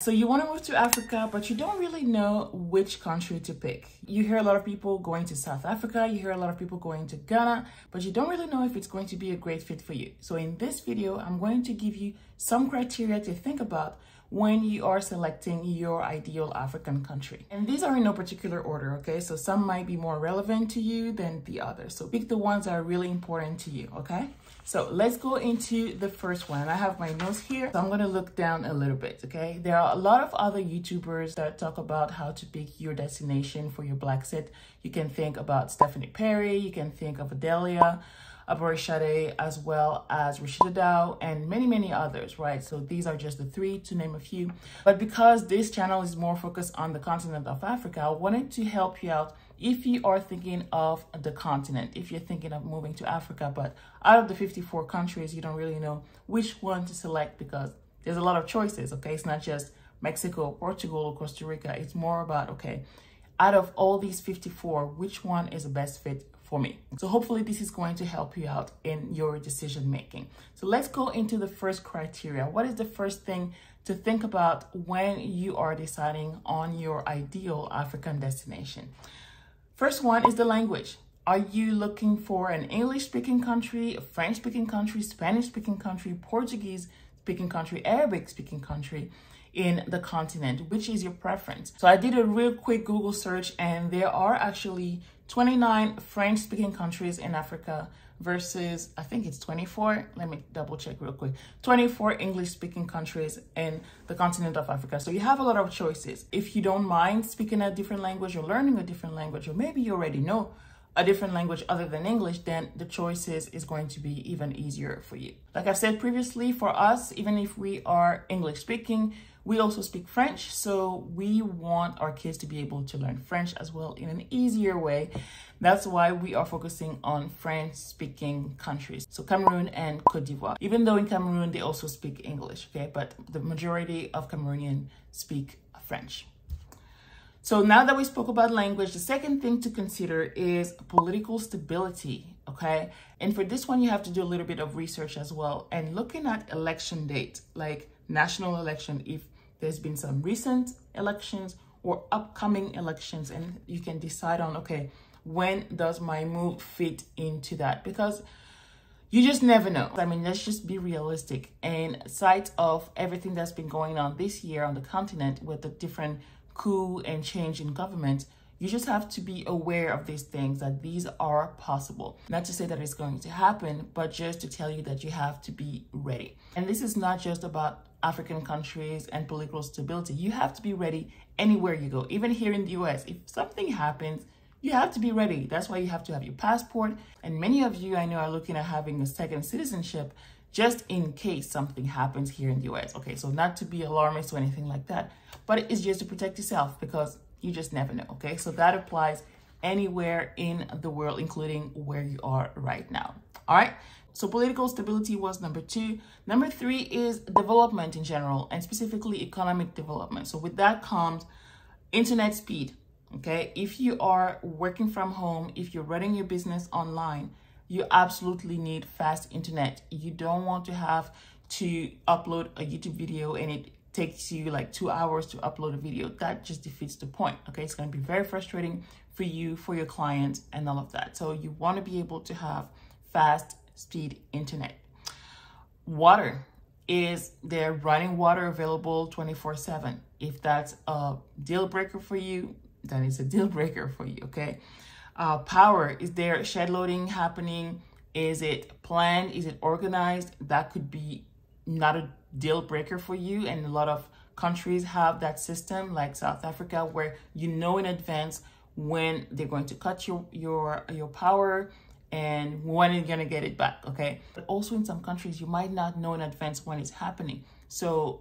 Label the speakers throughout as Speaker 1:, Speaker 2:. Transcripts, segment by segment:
Speaker 1: So you want to move to Africa, but you don't really know which country to pick. You hear a lot of people going to South Africa, you hear a lot of people going to Ghana, but you don't really know if it's going to be a great fit for you. So in this video, I'm going to give you some criteria to think about when you are selecting your ideal African country. And these are in no particular order, okay? So some might be more relevant to you than the others. So pick the ones that are really important to you, okay? So let's go into the first one. And I have my notes here, so I'm gonna look down a little bit, okay? There are a lot of other YouTubers that talk about how to pick your destination for your black set. You can think about Stephanie Perry, you can think of Adelia, Aborishade, as well as Rashida Dow, and many others, right? So these are just the three to name a few. But because this channel is more focused on the continent of Africa, I wanted to help you out if you are thinking of the continent, if you're thinking of moving to Africa, but out of the 54 countries, you don't really know which one to select because there's a lot of choices, okay? It's not just Mexico, Portugal, or Costa Rica. It's more about, okay, out of all these 54, which one is the best fit for me? So hopefully this is going to help you out in your decision making. So let's go into the first criteria. What is the first thing to think about when you are deciding on your ideal African destination? First one is the language. Are you looking for an English-speaking country, a French-speaking country, Spanish-speaking country, Portuguese-speaking country, Arabic-speaking country in the continent? Which is your preference? So I did a real quick Google search, and there are actually 29 French-speaking countries in Africa versus, I think it's 24. Let me double check real quick. 24 English-speaking countries in the continent of Africa. So you have a lot of choices. If you don't mind speaking a different language or learning a different language, or maybe you already know a different language other than English, then the choices is going to be even easier for you. Like I've said previously, for us, even if we are English-speaking, we also speak French, so we want our kids to be able to learn French as well in an easier way. That's why we are focusing on French-speaking countries, so Cameroon and Cote d'Ivoire. Even though in Cameroon, they also speak English, okay? But the majority of Cameroonians speak French. So now that we spoke about language, the second thing to consider is political stability, okay? And for this one, you have to do a little bit of research as well. And looking at election date, like national election, if there's been some recent elections or upcoming elections, and you can decide on, okay, when does my move fit into that? Because you just never know. I mean, let's just be realistic. In sight of everything that's been going on this year on the continent with the different coup and change in government, you just have to be aware of these things, that these are possible. Not to say that it's going to happen, but just to tell you that you have to be ready. And this is not just about African countries and political stability. You have to be ready anywhere you go. Even here in the US, if something happens, you have to be ready. That's why you have to have your passport. And many of you I know are looking at having a second citizenship just in case something happens here in the US. Okay, so not to be alarmist or anything like that, but it's just to protect yourself because you just never know, okay? So that applies anywhere in the world, including where you are right now, all right? So political stability was number 2. Number 3 is development in general, and specifically economic development. So with that comes internet speed, okay? If you are working from home, if you're running your business online, you absolutely need fast internet. You don't want to have to upload a YouTube video and it takes you like 2 hours to upload a video. That just defeats the point, okay? It's gonna be very frustrating for you, for your clients, and all of that. So you wanna be able to have fast speed internet. Water, is there running water available 24/7? If that's a deal breaker for you, then it's a deal breaker for you, okay? Power, is there shed loading happening? Is it planned? Is it organized? That could be not a deal breaker for you. And a lot of countries have that system, like South Africa, where you know in advance when they're going to cut your power and when you're going to get it back, okay? But also in some countries, you might not know in advance when it's happening. So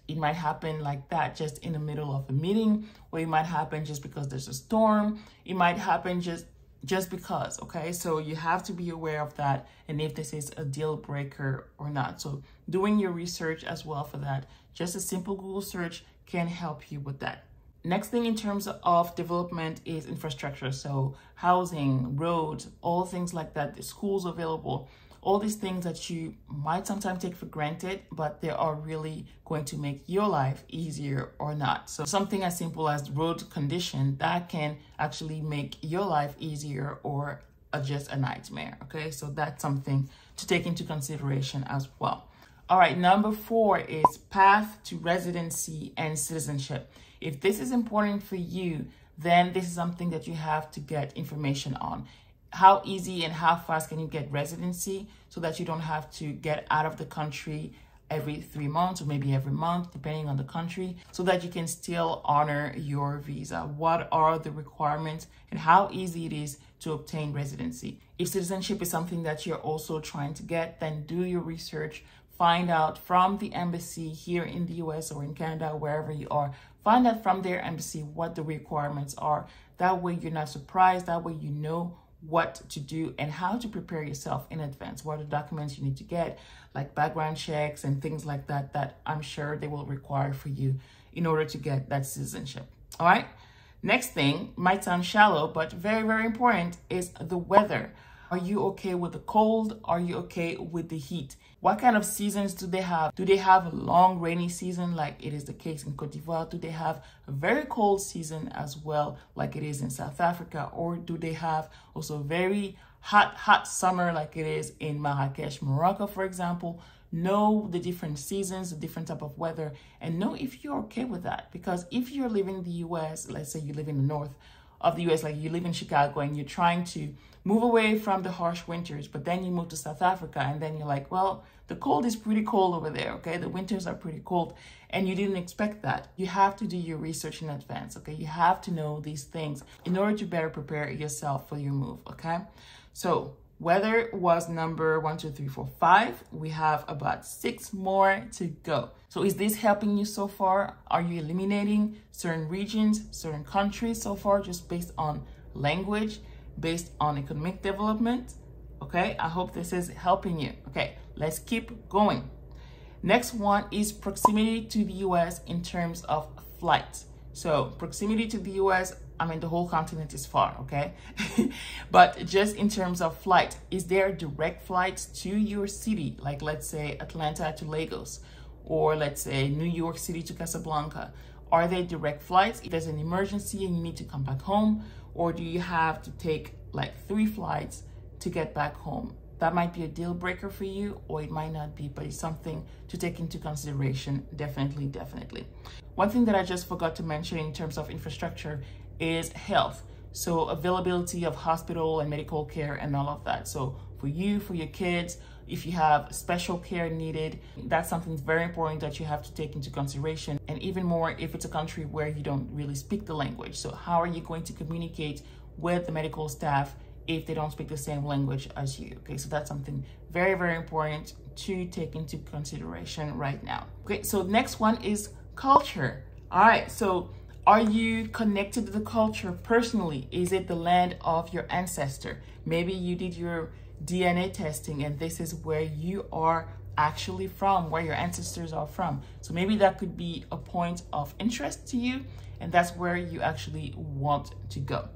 Speaker 1: it might happen like that, just in the middle of a meeting, or it might happen just because there's a storm. It might happen just because, okay? So you have to be aware of that, and if this is a deal breaker or not. So doing your research as well for that. Just a simple Google search can help you with that. Next thing in terms of development is infrastructure. So housing, roads, all things like that, the schools available. All these things that you might sometimes take for granted, but they are really going to make your life easier or not. So something as simple as road condition, that can actually make your life easier or just a nightmare. Okay, so that's something to take into consideration as well. All right, number 4 is path to residency and citizenship. If this is important for you, then this is something that you have to get information on. How easy and how fast can you get residency so that you don't have to get out of the country every 3 months or maybe every month, depending on the country, so that you can still honor your visa? What are the requirements and how easy it is to obtain residency? If citizenship is something that you're also trying to get, then do your research. Find out from the embassy here in the US or in Canada, wherever you are. Find out from their embassy what the requirements are. That way you're not surprised. That way you know what to do and how to prepare yourself in advance. What are the documents you need to get, like background checks and things like that, that I'm sure they will require for you in order to get that citizenship. All right. Next thing might sound shallow, but very, very important is the weather. Are you okay with the cold? Are you okay with the heat? What kind of seasons do they have? Do they have a long rainy season like it is the case in Cote d'Ivoire? Do they have a very cold season as well like it is in South Africa? Or do they have also very hot summer like it is in Marrakesh, Morocco, for example? Know the different seasons, the different type of weather, and know if you're okay with that. Because if you're living in the US, let's say you live in the north of the US, like you live in Chicago and you're trying to move away from the harsh winters, but then you move to South Africa and then you're like, well, the cold is pretty cold over there, okay? The winters are pretty cold and you didn't expect that. You have to do your research in advance, okay? You have to know these things in order to better prepare yourself for your move, okay? So weather was number 1, 2, 3, 4, 5. We have about 6 more to go. So is this helping you so far? Are you eliminating certain regions, certain countries so far just based on language, based on economic development? Okay, I hope this is helping you. Okay, let's keep going. Next one is proximity to the US in terms of flights. So proximity to the US, I mean, the whole continent is far, okay? But just in terms of flight, is there direct flights to your city? Like let's say Atlanta to Lagos, or let's say New York City to Casablanca. Are they direct flights if there's an emergency and you need to come back home? Or do you have to take like 3 flights to get back home? That might be a deal breaker for you, or it might not be, but it's something to take into consideration. Definitely, definitely. One thing that I just forgot to mention in terms of infrastructure is health. So availability of hospital and medical care and all of that. So for you, for your kids, if you have special care needed, that's something very important that you have to take into consideration. And even more if it's a country where you don't really speak the language. So how are you going to communicate with the medical staff if they don't speak the same language as you? Okay, so that's something very, very important to take into consideration right now. Okay, so next one is culture. All right, so are you connected to the culture personally? Is it the land of your ancestor? Maybe you did your DNA testing and this is where you are actually from, where your ancestors are from. So maybe that could be a point of interest to you, and that's where you actually want to go.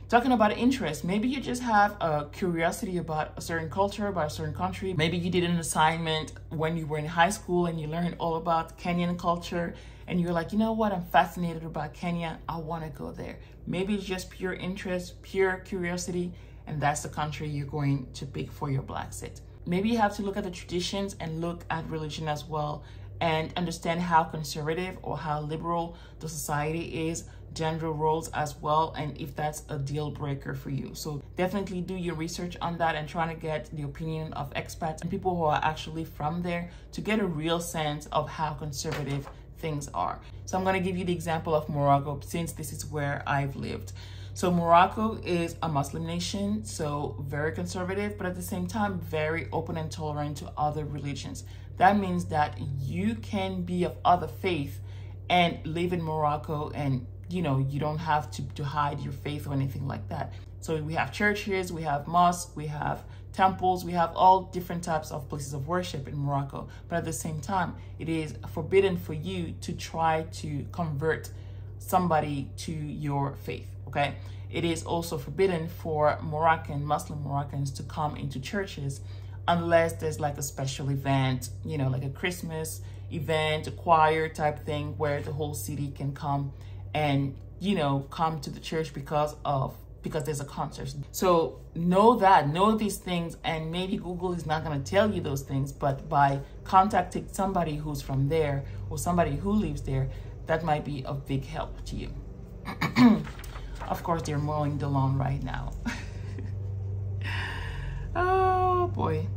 Speaker 1: Talking about interest, maybe you just have a curiosity about a certain culture, about a certain country. Maybe you did an assignment when you were in high school and you learned all about Kenyan culture and you're like, you know what, I'm fascinated about Kenya, I want to go there. Maybe it's just pure interest, pure curiosity, and that's the country you're going to pick for your black sit. Maybe you have to look at the traditions and look at religion as well and understand how conservative or how liberal the society is, gender roles as well, and if that's a deal breaker for you. So definitely do your research on that and try to get the opinion of expats and people who are actually from there to get a real sense of how conservative things are. So I'm going to give you the example of Morocco since this is where I've lived. So Morocco is a Muslim nation, so very conservative, but at the same time, very open and tolerant to other religions. That means that you can be of other faith and live in Morocco, and you know, you don't have to hide your faith or anything like that. So we have churches, we have mosques, we have temples, we have all different types of places of worship in Morocco. But at the same time, it is forbidden for you to try to convert somebody to your faith, okay? It is also forbidden for Muslim Moroccans to come into churches unless there's like a special event, you know, like a Christmas event, a choir type thing where the whole city can come and, you know, come to the church because there's a concert. So know these things, and maybe Google is not going to tell you those things, but by contacting somebody who's from there or somebody who lives there, that might be of big help to you. Of course, they're mowing the lawn right now. Oh boy.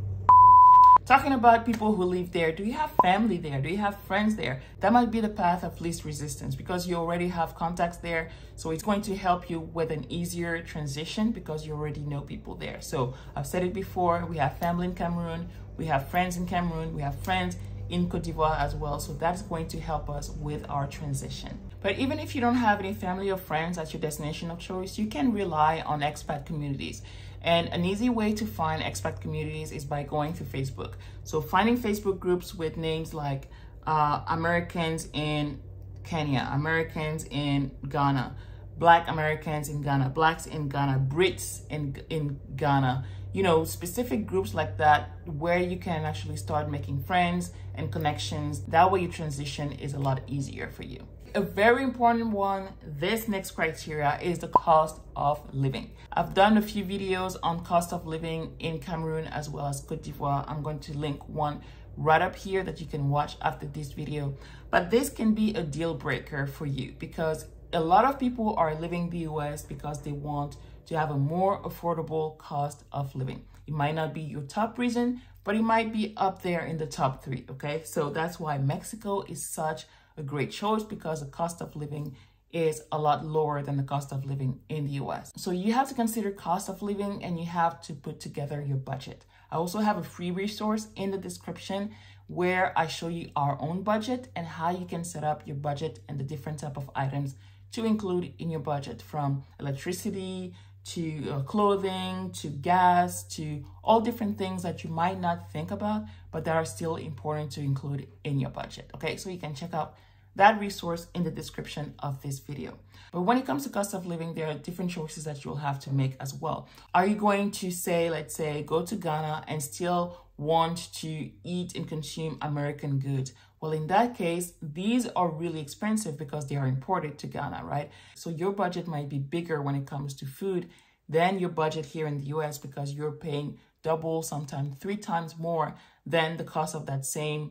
Speaker 1: Talking about people who live there, do you have family there? Do you have friends there? That might be the path of least resistance because you already have contacts there. So it's going to help you with an easier transition because you already know people there. So I've said it before, we have family in Cameroon, we have friends in Cameroon, we have friends in Cote d'Ivoire as well. So that's going to help us with our transition. But even if you don't have any family or friends at your destination of choice, you can rely on expat communities. And an easy way to find expat communities is by going to Facebook. So finding Facebook groups with names like Americans in Kenya, Americans in Ghana, Black Americans in Ghana, Blacks in Ghana, Brits in Ghana, you know, specific groups like that where you can actually start making friends and connections. That way your transition is a lot easier for you. A very important one, this next criteria, is the cost of living. I've done a few videos on cost of living in Cameroon as well as Cote d'Ivoire. I'm going to link one right up here that you can watch after this video. But this can be a deal breaker for you because a lot of people are leaving the US because they want to have a more affordable cost of living. It might not be your top reason, but it might be up there in the top 3, okay? So that's why Mexico is such a great choice because the cost of living is a lot lower than the cost of living in the US. So you have to consider cost of living and you have to put together your budget. I also have a free resource in the description where I show you our own budget and how you can set up your budget and the different type of items to include in your budget, from electricity to clothing, to gas, to all different things that you might not think about, but that are still important to include in your budget. Okay, so you can check out that resource in the description of this video. But when it comes to cost of living, there are different choices that you'll have to make as well. Are you going to say, let's say, go to Ghana and still want to eat and consume American goods? Well, in that case, these are really expensive because they are imported to Ghana, right? So your budget might be bigger when it comes to food than your budget here in the US because you're paying double, sometimes 3 times more than the cost of that same,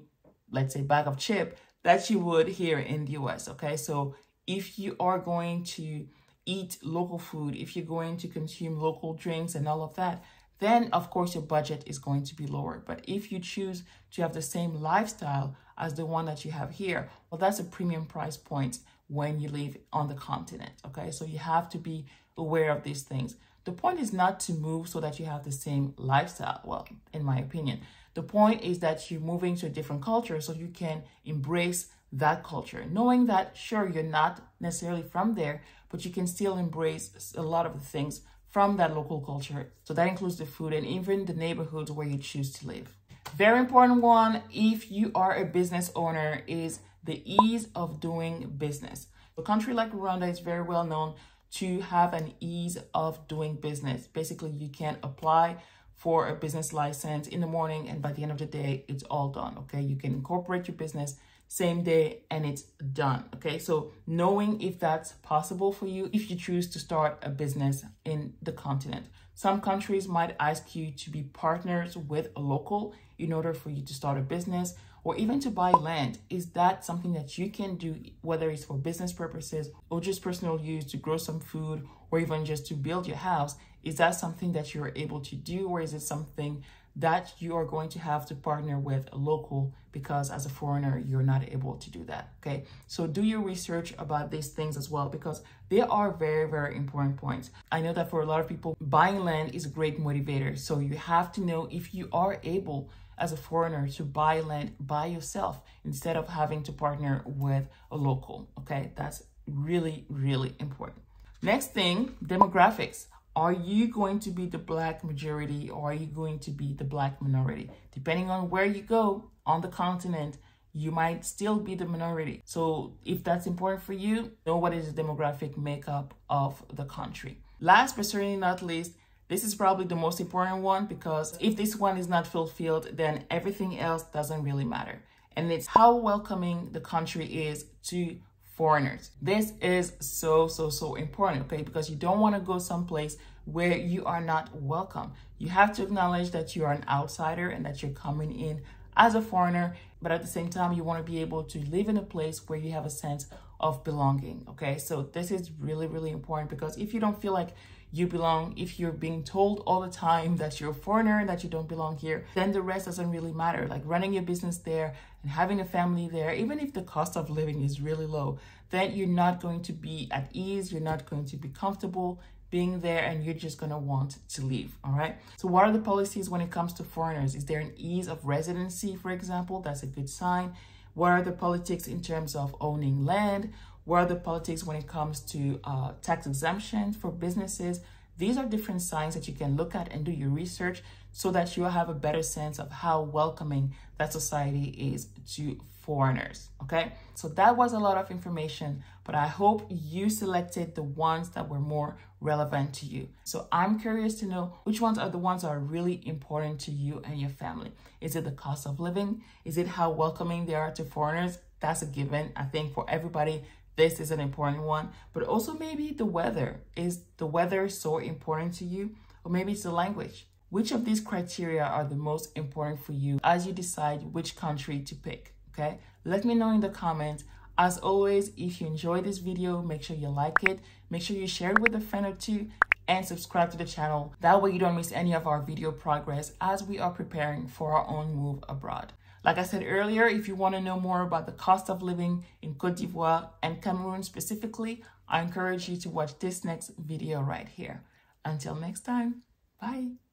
Speaker 1: let's say, bag of chip that you would here in the US, okay? So if you are going to eat local food, if you're going to consume local drinks and all of that, then of course your budget is going to be lower. But if you choose to have the same lifestyle as the one that you have here, well, that's a premium price point when you live on the continent, okay? So you have to be aware of these things. The point is not to move so that you have the same lifestyle. Well, in my opinion, the point is that you're moving to a different culture so you can embrace that culture, knowing that, sure, you're not necessarily from there, but you can still embrace a lot of the things from that local culture. So that includes the food and even the neighborhoods where you choose to live. Very important one, if you are a business owner, is the ease of doing business. A country like Rwanda is very well known to have an ease of doing business. Basically, you can apply for a business license in the morning and by the end of the day, it's all done, okay? You can incorporate your business same day and it's done, okay? So knowing if that's possible for you, if you choose to start a business in the continent. Some countries might ask you to be partners with a local in order for you to start a business or even to buy land. Is that something that you can do, whether it's for business purposes or just personal use to grow some food or even just to build your house? Is that something that you're able to do, or is it something that you are going to have to partner with a local because as a foreigner, you're not able to do that, okay? So do your research about these things as well because they are very, very important points. I know that for a lot of people, buying land is a great motivator. So you have to know if you are able as a foreigner to buy land by yourself instead of having to partner with a local, okay? That's really, really important. Next thing, demographics. Are you going to be the Black majority or are you going to be the Black minority? Depending on where you go on the continent, you might still be the minority. So if that's important for you, know what is the demographic makeup of the country. Last but certainly not least, This is probably the most important one, because if this one is not fulfilled, then everything else doesn't really matter. And it's how welcoming the country is to foreigners. This is so important, okay? Because you don't want to go someplace where you are not welcome. You have to acknowledge that you are an outsider and that you're coming in as a foreigner, but at the same time, you want to be able to live in a place where you have a sense of belonging, okay? So this is really important, because if you don't feel like you belong, if you're being told all the time that you're a foreigner and that you don't belong here, then the rest doesn't really matter. Like running your business there and having a family there, even if the cost of living is really low, then you're not going to be at ease, you're not going to be comfortable being there, and you're just going to want to leave. All right. So what are the policies when it comes to foreigners? Is there an ease of residency, for example? That's a good sign. What are the politics in terms of owning land? What are the politics when it comes to tax exemptions for businesses? These are different signs that you can look at and do your research, so that you'll have a better sense of how welcoming that society is to foreigners, okay? So that was a lot of information, but I hope you selected the ones that were more relevant to you. So I'm curious to know which ones are the ones that are really important to you and your family. Is it the cost of living? Is it how welcoming they are to foreigners? That's a given. I think for everybody, this is an important one, but also maybe the weather. Is the weather so important to you? Or maybe it's the language. Which of these criteria are the most important for you as you decide which country to pick, okay? Let me know in the comments. As always, if you enjoyed this video, make sure you like it, make sure you share it with a friend or two, and subscribe to the channel. That way you don't miss any of our video progress as we are preparing for our own move abroad. Like I said earlier, if you want to know more about the cost of living in Cote d'Ivoire and Cameroon specifically, I encourage you to watch this next video right here. Until next time, bye.